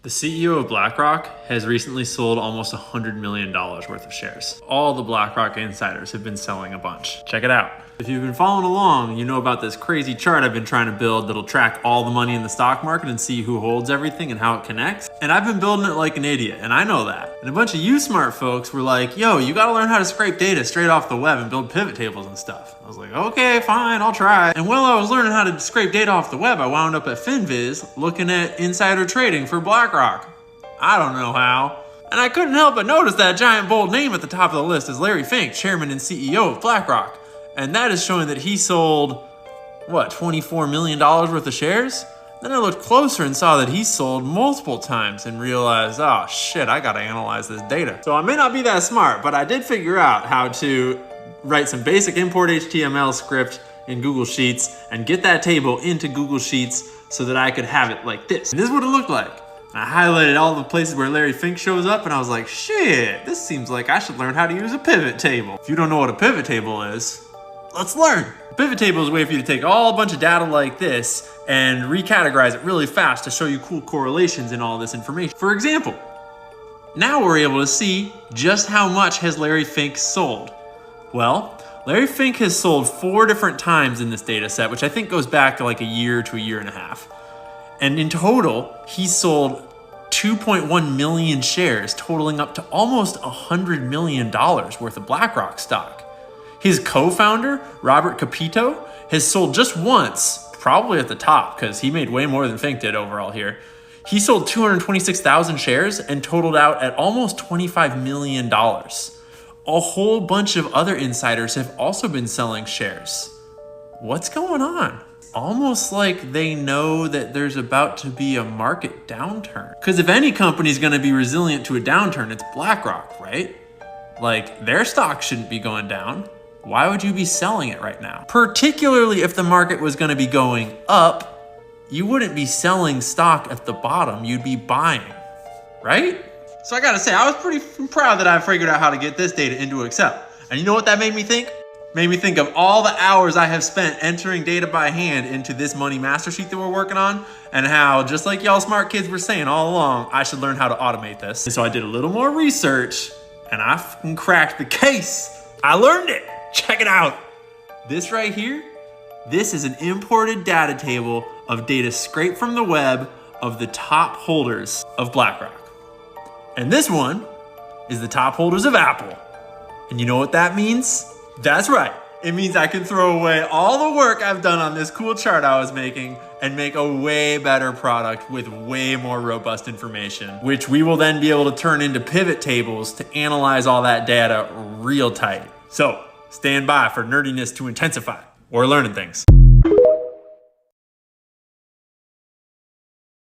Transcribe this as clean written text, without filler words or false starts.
The CEO of BlackRock has recently sold almost $100 million worth of shares. All the BlackRock insiders have been selling a bunch. Check it out. If you've been following along, you know about this crazy chart I've been trying to build that'll track all the money in the stock market and see who holds everything and how it connects. And I've been building it like an idiot, and I know that. And a bunch of you smart folks were like, yo, you gotta learn how to scrape data straight off the web and build pivot tables and stuff. I was like, okay, fine, I'll try. And while I was learning how to scrape data off the web, I wound up at FinViz looking at insider trading for BlackRock. I don't know how. And I couldn't help but notice that giant bold name at the top of the list is Larry Fink, chairman and CEO of BlackRock. And that is showing that he sold, what, $24 million worth of shares? Then I looked closer and saw that he sold multiple times and realized, oh shit, I gotta analyze this data. So I may not be that smart, but I did figure out how to write some basic import HTML script in Google Sheets and get that table into Google Sheets so that I could have it like this. And this is what it looked like. I highlighted all the places where Larry Fink shows up and I was like, shit, this seems like I should learn how to use a pivot table. If you don't know what a pivot table is, let's learn. A pivot table is a way for you to take all a bunch of data like this and recategorize it really fast to show you cool correlations in all this information. For example, now we're able to see just how much has Larry Fink sold. Well, Larry Fink has sold 4 different times in this data set, which I think goes back to like a year to a year and a half. And in total, he sold 2.1 million shares, totaling up to almost $100 million worth of BlackRock stock. His co-founder, Robert Kapito, has sold just once, probably at the top, because he made way more than Fink did overall here. He sold 226,000 shares and totaled out at almost $25 million. A whole bunch of other insiders have also been selling shares. What's going on? Almost like they know that there's about to be a market downturn. Because if any company is going to be resilient to a downturn, it's BlackRock, right? Like, their stock shouldn't be going down. Why would you be selling it right now? Particularly if the market was going to be going up, you wouldn't be selling stock at the bottom, you'd be buying, right? So I gotta say, I was pretty proud that I figured out how to get this data into Excel. And you know what that made me think? Made me think of all the hours I have spent entering data by hand into this money master sheet that we're working on, and how, just like y'all smart kids were saying all along, I should learn how to automate this. And so I did a little more research, and I fucking cracked the case. I learned it. Check it out. This right here, this is an imported data table of data scraped from the web of the top holders of BlackRock. And this one is the top holders of Apple. And you know what that means? That's right. It means I can throw away all the work I've done on this cool chart I was making and make a way better product with way more robust information, which we will then be able to turn into pivot tables to analyze all that data real tight. So stand by for nerdiness to intensify. We're learning things.